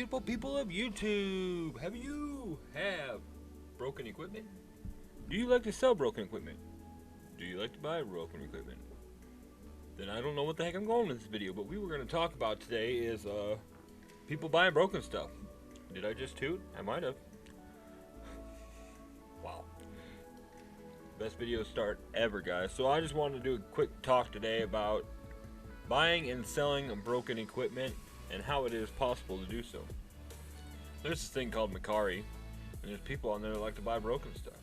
beautiful people of YouTube. Have you broken equipment? Do you like to sell broken equipment? Do you like to buy broken equipment? Then I don't know what the heck I'm going with this video, but we were going to talk about today is people buying broken stuff. Did I just toot? I might have. Wow. Best video start ever, guys. So I just wanted to do a quick talk today about buying and selling broken equipment and how it is possible to do so. There's this thing called Mercari, and there's people on there that like to buy broken stuff.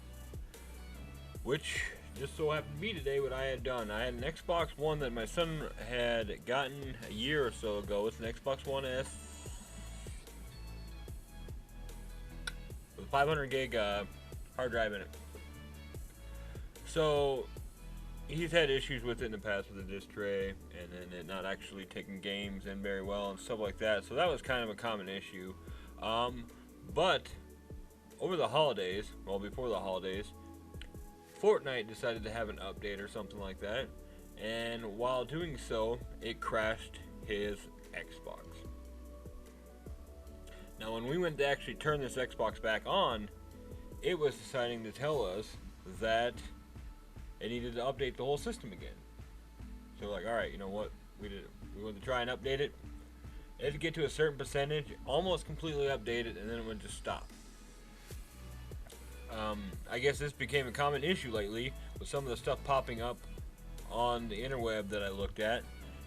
Which just so happened to be today what I had done. I had an Xbox One that my son had gotten a year or so ago. It's an Xbox One S with a 500 gig hard drive in it. So he's had issues with it in the past with the disc tray and then it not actually taking games in very well and stuff like that. So that was kind of a common issue. But over the holidays, well, before the holidays, Fortnite decided to have an update or something like that, and while doing so, it crashed his Xbox. Now, when we went to actually turn this Xbox back on, it was deciding to tell us that it needed to update the whole system again. So we're like, alright, you know what, we went to try and update it. It had to get to a certain percentage, almost completely updated, and then it would just stop. I guess this became a common issue lately with some of the stuff popping up on the interweb that I looked at.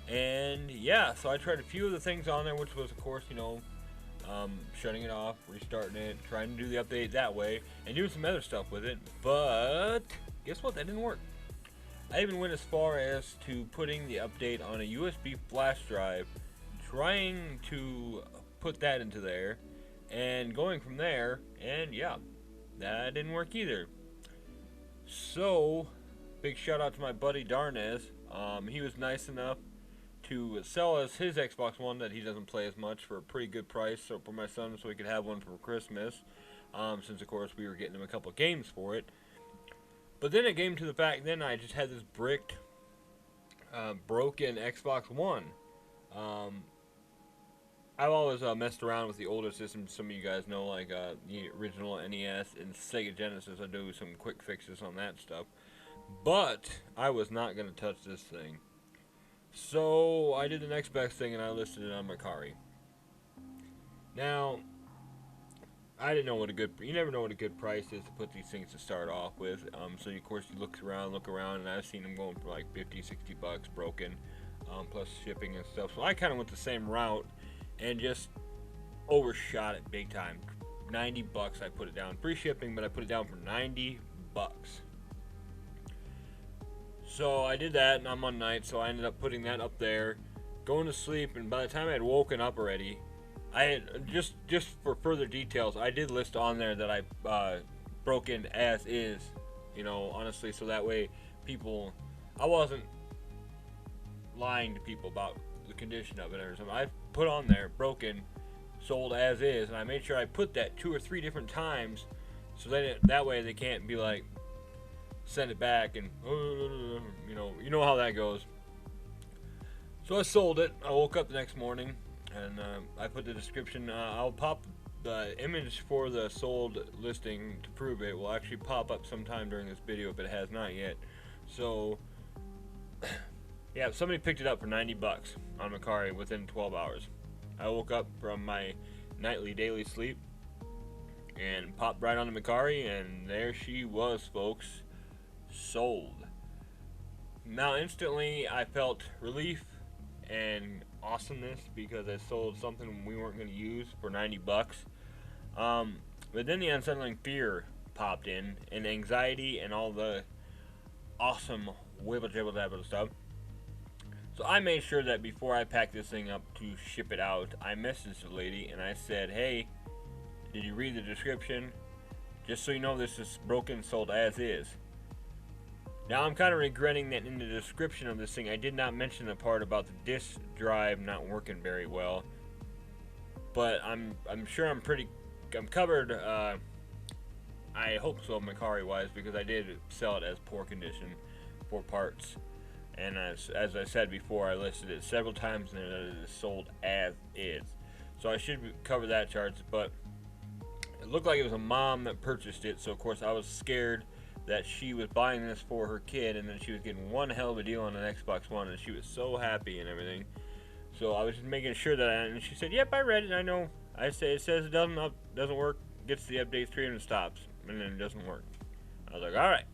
And yeah, so I tried a few of the things on there, which was, of course, you know, shutting it off, restarting it, trying to do the update that way, and doing some other stuff with it. But guess what? That didn't work. I even went as far as to putting the update on a USB flash drive, trying to put that into there, and going from there, and yeah, that didn't work either. So, big shout out to my buddy Darnez. He was nice enough to sell us his Xbox One that he doesn't play as much for a pretty good price, so for my son, so he could have one for Christmas. Since of course we were getting him a couple of games for it. But then it came to the fact, then I just had this broken Xbox One. I've always messed around with the older systems. Some of you guys know, like the original NES and Sega Genesis. I do some quick fixes on that stuff. But I was not going to touch this thing. So I did the next best thing and I listed it on Mercari. Now, I didn't know what you never know what a good price is to put these things to start off with. So of course you look around, and I've seen them going for like 50, 60 bucks broken, plus shipping and stuff. So I kind of went the same route and just overshot it big time. 90 bucks I put it down. Free shipping, but I put it down for 90 bucks. So I did that, and I'm on night, so I ended up putting that up there, going to sleep, and by the time I had woken up already, I had, just for further details, I did list on there that I broke in as is, you know, honestly, so that way I wasn't lying to people about the condition of it or something. I put on there broken, sold as is, and I made sure I put that 2 or 3 different times, so that way they can't be like, send it back and you know how that goes. So I sold it. I woke up the next morning and I put the description. I'll pop the image for the sold listing to prove it. Will actually pop up sometime during this video if it has not yet. So yeah, somebody picked it up for 90 bucks on Mercari within 12 hours. I woke up from my nightly daily sleep and popped right on the Mercari, and there she was, folks. Sold. Now instantly I felt relief and awesomeness because I sold something we weren't going to use for 90 bucks. But then the unsettling fear popped in, and anxiety and all the awesome wibble jibble dabble stuff. So I made sure that before I packed this thing up to ship it out, I messaged the lady and I said, hey, did you read the description? Just so you know, this is broken, sold as is. Now I'm kind of regretting that in the description of this thing I did not mention the part about the disk drive not working very well. But I'm sure I'm covered. I hope so, Mercari wise, because I did sell it as poor condition for parts. And as I said before, I listed it several times and it is sold as is. so I should cover that charge. But it looked like it was a mom that purchased it, so of course I was scared that she was buying this for her kid, and then she was getting one hell of a deal on an Xbox One, and she was so happy and everything. So I was just making sure that and she said, "Yep, I read it. I know." I say it says it doesn't work. Gets the update 3 and stops, and then it doesn't work. I was like, all right,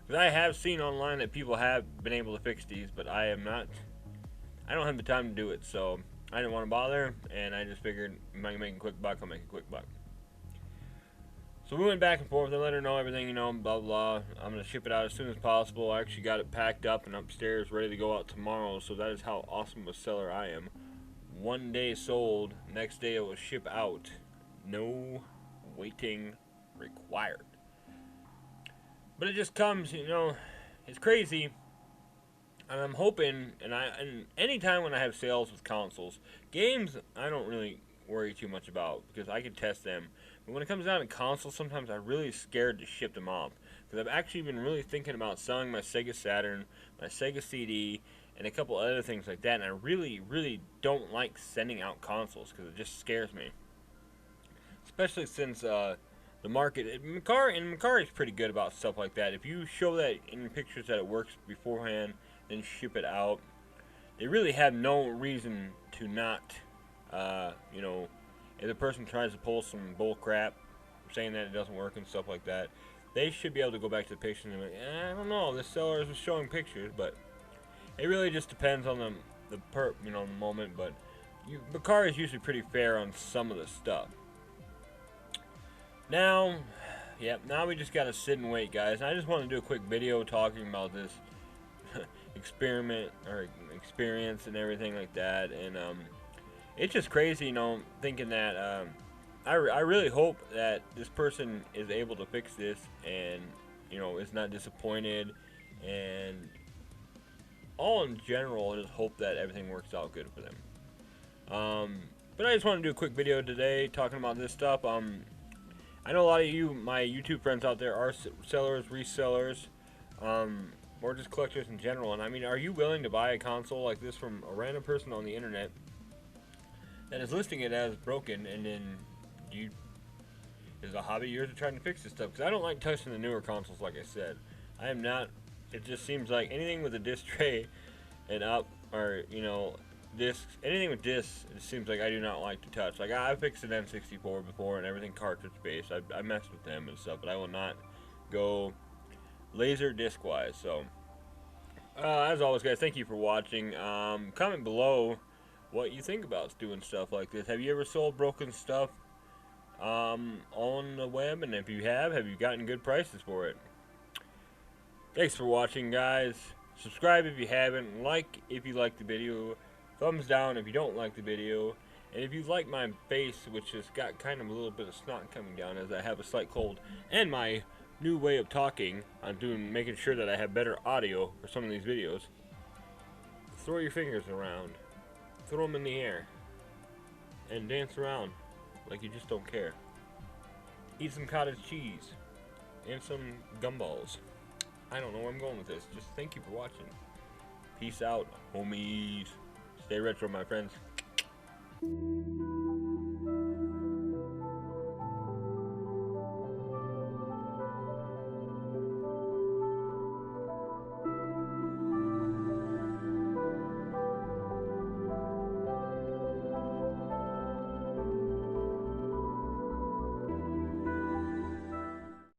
because I have seen online that people have been able to fix these, but I am not. I don't have the time to do it, so I didn't want to bother, and I just figured if I can make a quick buck, I'll make a quick buck. So we went back and forth. I let her know everything, blah, blah, blah. I'm going to ship it out as soon as possible. I actually got it packed up and upstairs, ready to go out tomorrow. So that is how awesome of a seller I am. 1 day sold. Next day it will ship out. No waiting required. But it just comes, it's crazy. And I'm hoping, and anytime when I have sales with consoles, games I don't really worry too much about because I can test them. But when it comes down to consoles, sometimes I'm really scared to ship them off because I've actually been really thinking about selling my Sega Saturn, my Sega CD, and a couple other things like that. And I really, really don't like sending out consoles because it just scares me, especially since the market. Macari is pretty good about stuff like that. If you show that in pictures that it works beforehand, then ship it out, they really have no reason to not. If the person tries to pull some bull crap, saying that it doesn't work and stuff like that, they should be able to go back to the picture and be like, I don't know, this seller is showing pictures, but it really just depends on the moment. But Macari is usually pretty fair on some of the stuff. Now we just gotta sit and wait, guys. I just want to do a quick video talking about this experiment or experience and everything like that, and it's just crazy, thinking that I really hope that this person is able to fix this and is not disappointed, and all in general, I just hope that everything works out good for them. But I just want to do a quick video today talking about this stuff. I know a lot of you, my YouTube friends out there, are sellers, resellers, or just collectors in general. And I mean, are you willing to buy a console like this from a random person on the internet that is listing it as broken, and then is a hobby of yours trying to fix this stuff? Because I don't like touching the newer consoles, like I said. I am not. It just seems like anything with a disc tray and up, or discs, anything with discs, it seems like I do not like to touch. Like I fixed an N64 before and everything cartridge based. I messed with them and stuff, but I will not go laser disc wise. So as always, guys, thank you for watching. Comment below what you think about doing stuff like this. Have you ever sold broken stuff on the web? And if you have you gotten good prices for it? Thanks for watching, guys. Subscribe if you haven't. Like if you like the video. Thumbs down if you don't like the video. And if you like my face, which has got kind of a little bit of snot coming down as I have a slight cold, and my new way of talking, I'm making sure that I have better audio for some of these videos. Throw your fingers around. Throw them in the air. And dance around like you just don't care. Eat some cottage cheese. And some gumballs. I don't know where I'm going with this. Just thank you for watching. Peace out, homies. Stay retro, my friends.